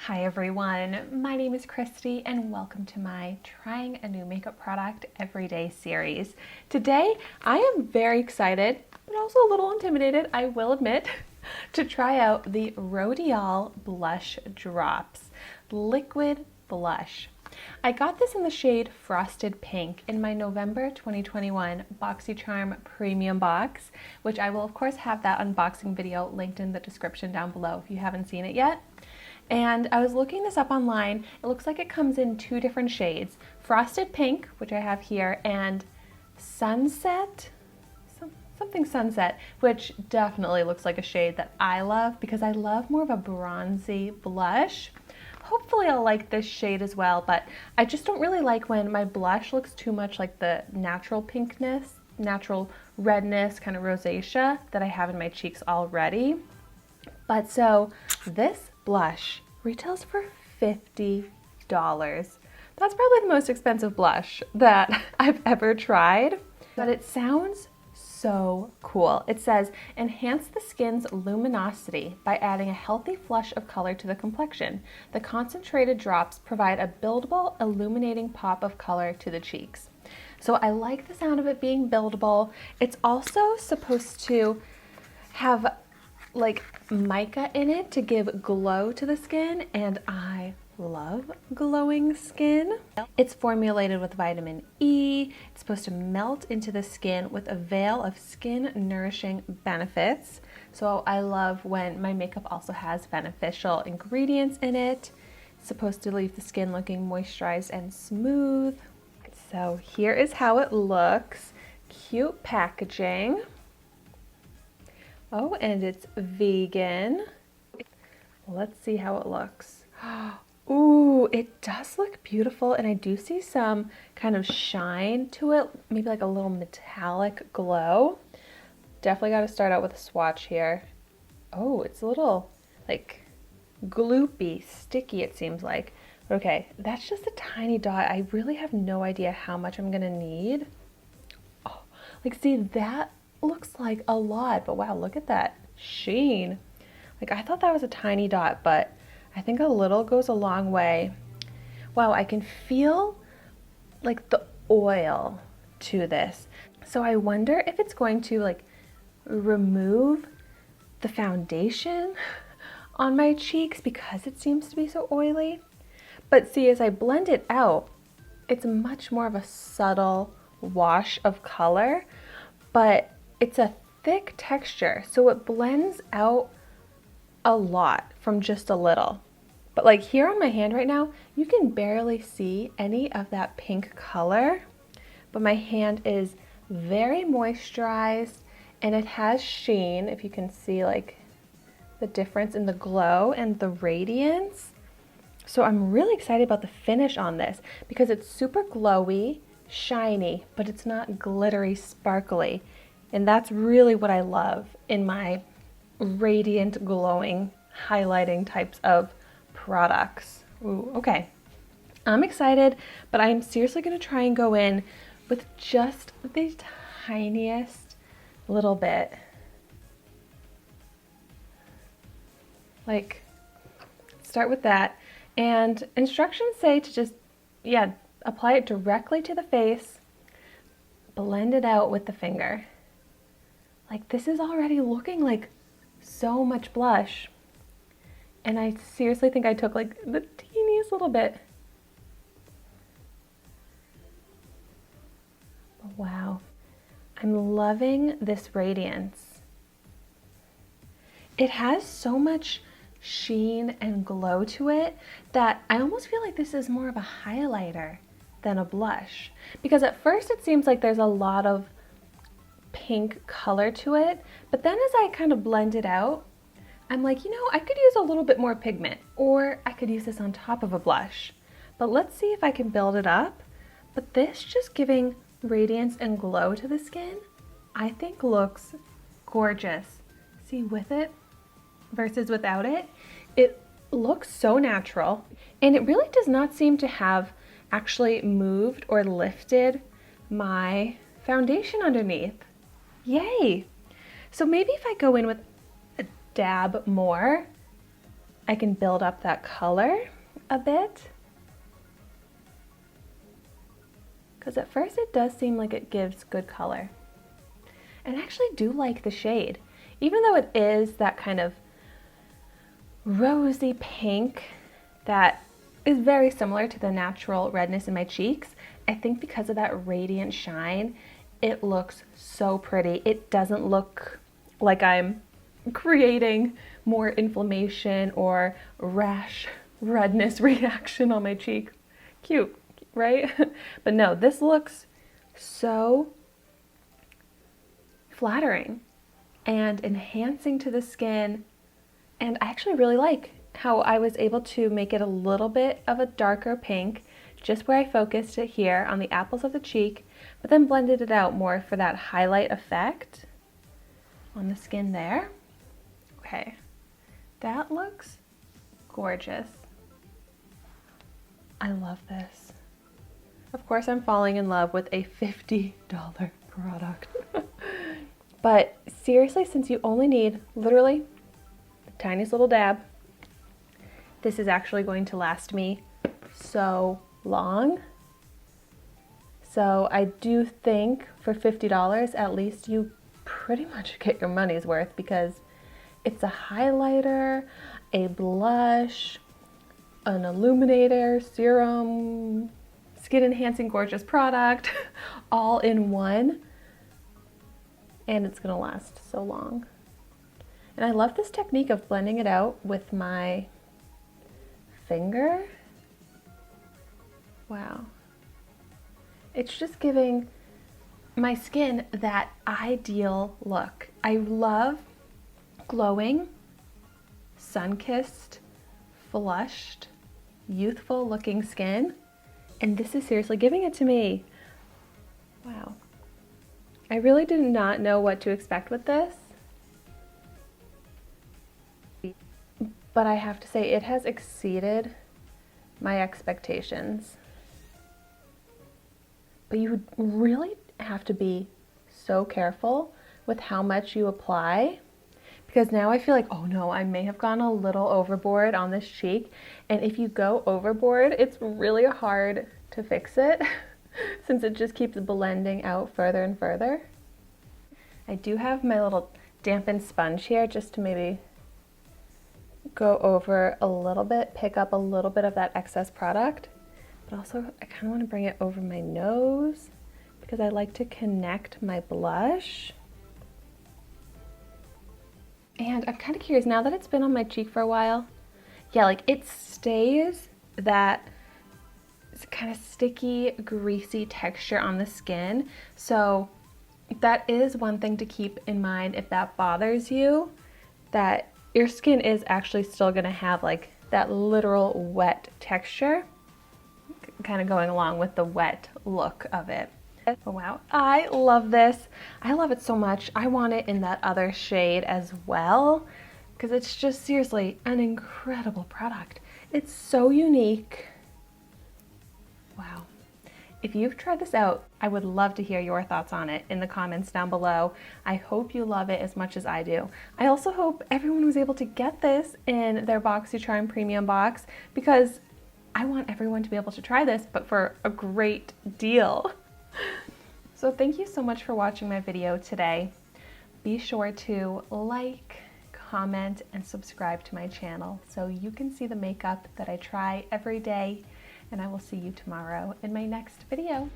Hi everyone, my name is Christy and welcome to my Trying a New Makeup Product Everyday series. Today I am very excited, but also a little intimidated, I will admit, to try out the Rodial Blush Drops Liquid Blush. I got this in the shade Frosted Pink in my November 2021 Boxycharm Premium Box, which I will of course have that unboxing video linked in the description down below if you haven't seen it yet. And I was looking this up online. It looks like it comes in two different shades, Frosted Pink, which I have here, and Sunset, something Sunset, which definitely looks like a shade that I love because I love more of a bronzy blush. Hopefully I'll like this shade as well, but I just don't really like when my blush looks too much like the natural pinkness, natural redness, kind of rosacea that I have in my cheeks already. But so this blush retails for $50. That's probably the most expensive blush that I've ever tried, but it sounds so cool. It says, enhance the skin's luminosity by adding a healthy flush of color to the complexion. The concentrated drops provide a buildable, illuminating pop of color to the cheeks. So I like the sound of it being buildable. It's also supposed to have like mica in it to give glow to the skin, and I love glowing skin. It's formulated with vitamin E. It's supposed to melt into the skin with a veil of skin nourishing benefits. So I love when my makeup also has beneficial ingredients in it. It's supposed to leave the skin looking moisturized and smooth. So here is how it looks. Cute packaging. Oh, and it's vegan. Let's see how it looks. Ooh, it does look beautiful, and I do see some kind of shine to it, maybe like a little metallic glow. Definitely got to start out with a swatch here. Oh, it's a little like gloopy, sticky it seems like. Okay, that's just a tiny dot. I really have no idea how much I'm gonna need. Oh, like see, that looks like a lot, but wow, look at that sheen. Like I thought that was a tiny dot, but I think a little goes a long way. Wow, I can feel like the oil to this. So I wonder if it's going to like remove the foundation on my cheeks because it seems to be so oily. But see, as I blend it out, it's much more of a subtle wash of color, but it's a thick texture, so it blends out a lot from just a little. But like here on my hand right now, you can barely see any of that pink color, but my hand is very moisturized and it has sheen, if you can see like the difference in the glow and the radiance. So I'm really excited about the finish on this because it's super glowy, shiny, but it's not glittery, sparkly. And that's really what I love in my radiant, glowing, highlighting types of products. Ooh, okay. I'm excited, but I'm seriously going to try and go in with just the tiniest little bit. Like, start with that. And instructions say to just, apply it directly to the face, blend it out with the finger. Like this is already looking like so much blush. And I seriously think I took like the teeniest little bit. Wow. I'm loving this radiance. It has so much sheen and glow to it that I almost feel like this is more of a highlighter than a blush. Because at first it seems like there's a lot of pink color to it, but then as I kind of blend it out, I'm like, you know, I could use a little bit more pigment, or I could use this on top of a blush. But let's see if I can build it up. But this just giving radiance and glow to the skin, I think looks gorgeous. See, with it versus without it, it looks so natural, and it really does not seem to have actually moved or lifted my foundation underneath. Yay! So maybe if I go in with a dab more, I can build up that color a bit. Because at first it does seem like it gives good color. And I actually do like the shade. Even though it is that kind of rosy pink that is very similar to the natural redness in my cheeks, I think because of that radiant shine, it looks so pretty. It doesn't look like I'm creating more inflammation or rash redness reaction on my cheek. Cute, right? But no, this looks so flattering and enhancing to the skin. And I actually really like how I was able to make it a little bit of a darker pink, just where I focused it here on the apples of the cheek, but then blended it out more for that highlight effect on the skin there. Okay, that looks gorgeous. I love this. Of course, I'm falling in love with a $50 product. But seriously, since you only need literally the tiniest little dab, this is actually going to last me so long. So I do think for $50, at least you pretty much get your money's worth, because it's a highlighter, a blush, an illuminator, serum, skin enhancing gorgeous product, all in one. And it's gonna last so long. And I love this technique of blending it out with my finger. Wow. It's just giving my skin that ideal look. I love glowing, sun-kissed, flushed, youthful looking skin. And this is seriously giving it to me. Wow. I really did not know what to expect with this. But I have to say, it has exceeded my expectations. But you really have to be so careful with how much you apply, because now I feel like, oh no, I may have gone a little overboard on this cheek. And if you go overboard, it's really hard to fix it since it just keeps blending out further and further. I do have my little dampened sponge here just to maybe go over a little bit, pick up a little bit of that excess product. But also I kind of want to bring it over my nose because I like to connect my blush. And I'm kind of curious, now that it's been on my cheek for a while, yeah, like it stays that kind of sticky, greasy texture on the skin. So that is one thing to keep in mind if that bothers you, that your skin is actually still going to have like that literal wet texture, kind of going along with the wet look of it. Oh, wow, I love this. I love it so much. I want it in that other shade as well, because it's just seriously an incredible product. It's so unique. Wow. If you've tried this out, I would love to hear your thoughts on it in the comments down below. I hope you love it as much as I do. I also hope everyone was able to get this in their Boxycharm premium box, because I want everyone to be able to try this, but for a great deal. So thank you so much for watching my video today. Be sure to like, comment, and subscribe to my channel so you can see the makeup that I try every day. And I will see you tomorrow in my next video.